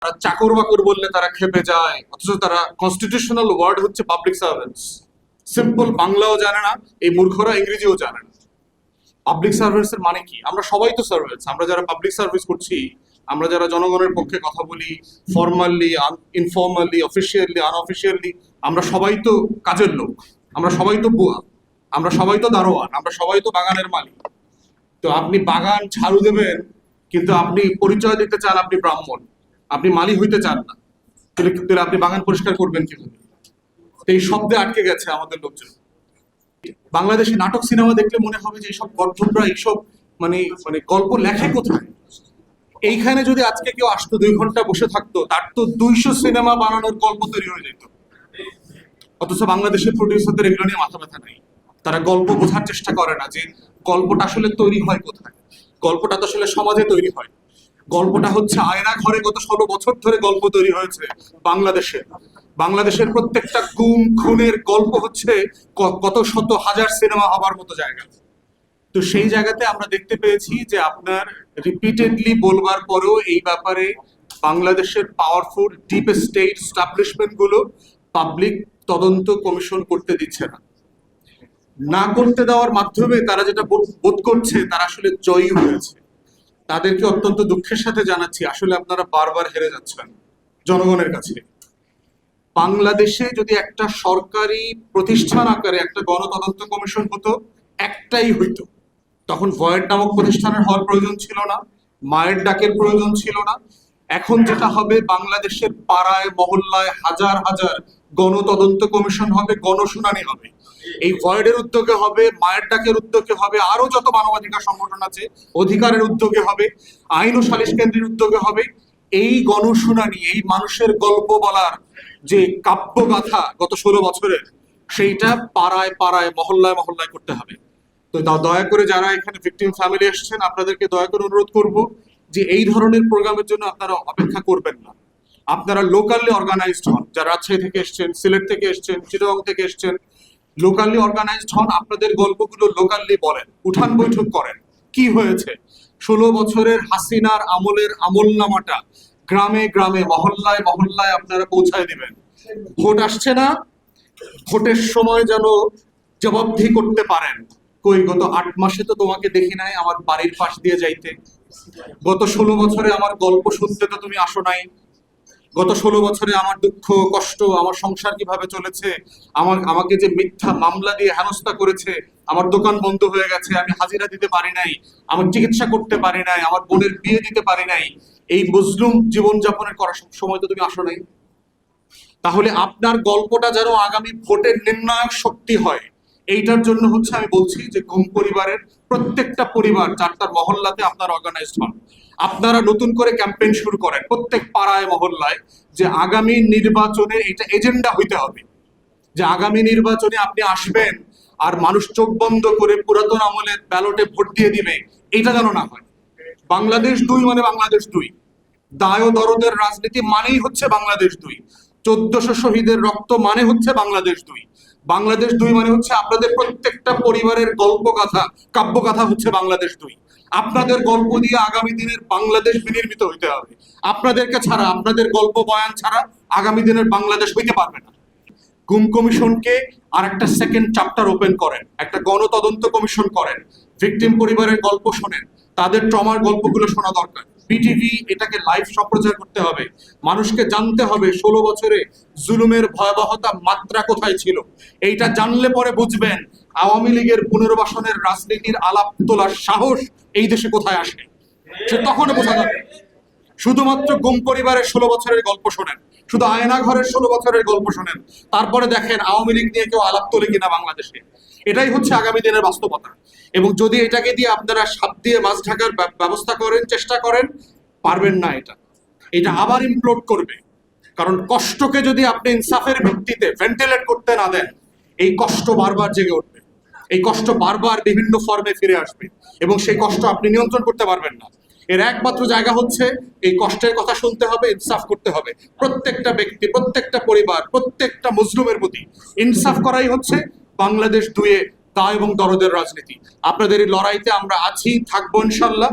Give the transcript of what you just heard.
তারা চাকর বাকর বললে তারা খেপে যায়, অথচ তারা কনস্টিটিউশনাল ওয়ার্ড হচ্ছে পাবলিক সার্ভেন্টস। সিম্পল বাংলাও জানে না, এই মূর্খরা ইংরেজিও জানে না। পাবলিক সার্ভিস এর মানে কি? আমরা সবাই তো সার্ভেন্টস। আমরা যারা পাবলিক সার্ভিস করছি, আমরা যারা জনগণের পক্ষে কথা বলি, ফর্মালি, ইনফর্মালি, অফিসিয়ালি, আনঅফিসিয়ালি, আমরা সবাই তো কাজের লোক, আমরা সবাই তো বুয়া, আমরা সবাই তো দারোয়ান, আমরা সবাই তো বাগানের মালিক। তো আপনি বাগান ঝাড়ু দেবেন, কিন্তু আপনি পরিচয় দিতে চান আপনি ব্রাহ্মণ, আপনি মালি হইতে চান না, তাহলে আপনি বাগান পরিষ্কার করবেন কিভাবে? এই শব্দে আটকে গেছে আমাদের লোকজন। বাংলাদেশি নাটক সিনেমা দেখলে মনে হবে যে এইসব গঠনরা এইসব মানে মানে গল্প লেখে কোথায়? এইখানে যদি আজকে কেউ আসতো, 2 ঘন্টা বসে থাকতো, তার তো 200 সিনেমা বানানোর গল্প তৈরি হয়ে যেত। অথচ বাংলাদেশের প্রডিউসারদের এগুলো নিয়ে মাথা ব্যথা নেই। তারা গল্প বোঝার চেষ্টা করে না যে গল্পটা আসলে তৈরি হয় কোথায়। গল্পটা তো আসলে সমাজে তৈরি হয়। গল্পটা হচ্ছে আয়না ঘরে গত 16 বছর ধরে গল্প তৈরি হয়েছে বাংলাদেশে। বাংলাদেশের প্রত্যেকটা গুম খুনের গল্প হচ্ছে কত শত হাজার সিনেমা হবার মতো জায়গা। তো সেই জায়গাতে আমরা দেখতে পেয়েছি যে আপনার রিপিটেডলি বলবার পরেও এই ব্যাপারে বাংলাদেশের পাওয়ারফুল ডিপ স্টেট এস্টাবলিশমেন্ট গুলো পাবলিক তদন্ত কমিশন করতে দিচ্ছে না। না করতে দেওয়ার মাধ্যমে তারা যেটা বোধ করছে তারা আসলে জয়ী হয়েছে। তাদেরকে অত্যন্ত দুঃখের সাথে জানাচ্ছি, আসলে আপনারা বারবার হেরে যাচ্ছেন জনগণের কাছে। বাংলাদেশে যদি একটা সরকারি প্রতিষ্ঠান আকারে একটা গণতদন্ত কমিশন হতো, একটাই হইতো, তখন ভয়েড নামক প্রতিষ্ঠানের হওয়ার প্রয়োজন ছিল না, মায়ের ডাকের প্রয়োজন ছিল না। এখন যেটা হবে, বাংলাদেশের পাড়ায় মহল্লায় হাজার হাজার গণতদন্ত কমিশন হবে, গণশুনানি হবে। এই ভয়েডের উদ্যোগে হবে, মায়ের ডাকের উদ্যোগে হবে, আরো যত মানবাধিকার সংগঠন আছে অধিকারের উদ্যোগে হবে, আইন ও সালিশ কেন্দ্রের উদ্যোগে হবে। এই গণশুনানি, এই মানুষের গল্প বলার যে কাব্যগাথা গত 16 বছরের, সেইটা পাড়ায় পাড়ায় মহল্লায় মহল্লায় করতে হবে। তো দয়া করে যারা এখানে ভিকটিম ফ্যামিলি এসেছেন, আপনাদেরকে দয়া করে অনুরোধ করব যে এই ধরনের প্রোগ্রামের জন্য আপনারা অপেক্ষা করবেন না। আপনারা লোকালি অর্গানাইজড হন, যারা রাজশাহী থেকে এসেছেন, সিলেট থেকে এসেছেন, চিটাগং থেকে এসেছেন, লোকালি অর্গানাইজড হন, আপনাদের গল্পগুলো লোকালি বলেন, উঠান বৈঠক করেন। কি হয়েছে 16 বছরের হাসিনার আমলের আমলনামাটা গ্রামে গ্রামে মহল্লায় মহল্লায় আপনারা পৌঁছায় দিবেন। ভোট আসছে না, ভোটের সময় যেন জবাবদিহি করতে পারেন। কই গত 8 মাসে তো তোমাকে দেখি নাই আমার বাড়ির পাশ দিয়ে যাইতে। গত 16 বছরে আমার গল্প শুনতে তো তুমি আসো নাই। গত 16 বছরে আমার দুঃখ কষ্ট, আমার সংসার কিভাবে চলেছে, আমাকে যে মিথ্যা মামলা দিয়ে হেনস্থা করেছে, আমার দোকান বন্ধ হয়ে গেছে, আমি হাজিরা দিতে পারি নাই, আমার চিকিৎসা করতে পারি নাই, আমার বোনের বিয়ে দিতে পারি নাই, এই মজলুম জীবনযাপনের করার সময় তো তুমি আসো নাই। তাহলে আপনার গল্পটা যেন আগামী ভোটের নির্ণায়ক শক্তি হয়, এইটার জন্য হচ্ছে আমি বলছি যে ঘুম পরিবারের প্রত্যেকটা পরিবার যার তার মহল্লাতে আপনারা অর্গানাইজড হন। আপনারা নতুন করে ক্যাম্পেইন শুরু করেন প্রত্যেক পাড়ায় মহল্লায়, যে আগামী নির্বাচনে এটা এজেন্ডা হইতে হবে যে আগামী নির্বাচনে আপনি আসবেন আর মানুষ চোখ বন্ধ করে পুরাতন আমলের ব্যালটে ভোট দিয়ে দিবে, এটা যেন না হয়। বাংলাদেশ 2 মানে বাংলাদেশ 2, দায় ও দরদের রাজনীতি মানেই হচ্ছে বাংলাদেশ 2, 1400 শহীদের রক্ত মানে হচ্ছে বাংলাদেশ 2। বাংলাদেশ 2 মানে হচ্ছে আপনাদের প্রত্যেকটা পরিবারের গল্পগাথা কাব্যগাথা হচ্ছে বাংলাদেশ 2। আপনাদের গল্প দিয়ে আগামী দিনের বাংলাদেশ বিনির্মিত হইতে হবে। আপনাদেরকে ছাড়া, আপনাদের গল্প বয়ান ছাড়া আগামী দিনের বাংলাদেশ হইতে পারবে না। গুম কমিশনকে আর একটা সেকেন্ড চ্যাপ্টার ওপেন করেন, একটা গণতদন্ত কমিশন করেন, ভিকটিম পরিবারের গল্প শোনেন, তাদের ট্রমার গল্পগুলো শোনা দরকার। বিটিভি এটাকে লাইভ সম্প্রচার করতে হবে, মানুষকে জানতে হবে 16 বছরে জুলুমের ভয়াবহতা মাত্রা কোথায় ছিল। এইটা জানলে পরে বুঝবেন আওয়ামী লীগের পুনর্বাসনের রাজনীতির আলাপ তোলার সাহস এই দেশে কোথায় আসে, সে তখনও বোঝা যাবে। শুধুমাত্র গুম পরিবারের 16 বছরের গল্প শোনেন, শুধু আয়না ঘরের 16 বছরের গল্প শোনেন, তারপরে দেখেন আওয়ামী লীগ নিয়ে কেউ আলাপ তোলে কিনা বাংলাদেশে। এটাই হচ্ছে আগামী দিনের বাস্তবতা। এবং যদি এটাকে দিয়ে আপনারা সাপ দিয়ে মাছ ঢাকার ব্যবস্থা করেন, চেষ্টা করেন, পারবেন না। এটা আবার ইমপ্লোড করবে। কারণ কষ্টকে যদি আপনি ইনসাফের ভিত্তিতে ভেন্টিলেট করতে না দেন, এই কষ্ট বারবার জেগে উঠবে, এই কষ্ট বারবার বিভিন্ন ফর্মে ফিরে আসবে, এবং সেই কষ্ট আপনি নিয়ন্ত্রণ করতে পারবেন না। এর একমাত্র জায়গা হচ্ছে এই কষ্টের কথা শুনতে হবে, ইনসাফ করতে হবে। প্রত্যেকটা ব্যক্তি, প্রত্যেকটা পরিবার, প্রত্যেকটা মজলুমের প্রতি ইনসাফ করাই হচ্ছে বাংলাদেশ 2 দায় এবং দরদের রাজনীতি। আপনাদের এই লড়াইতে আমরা আছি, থাকবো ইনশাল্লাহ।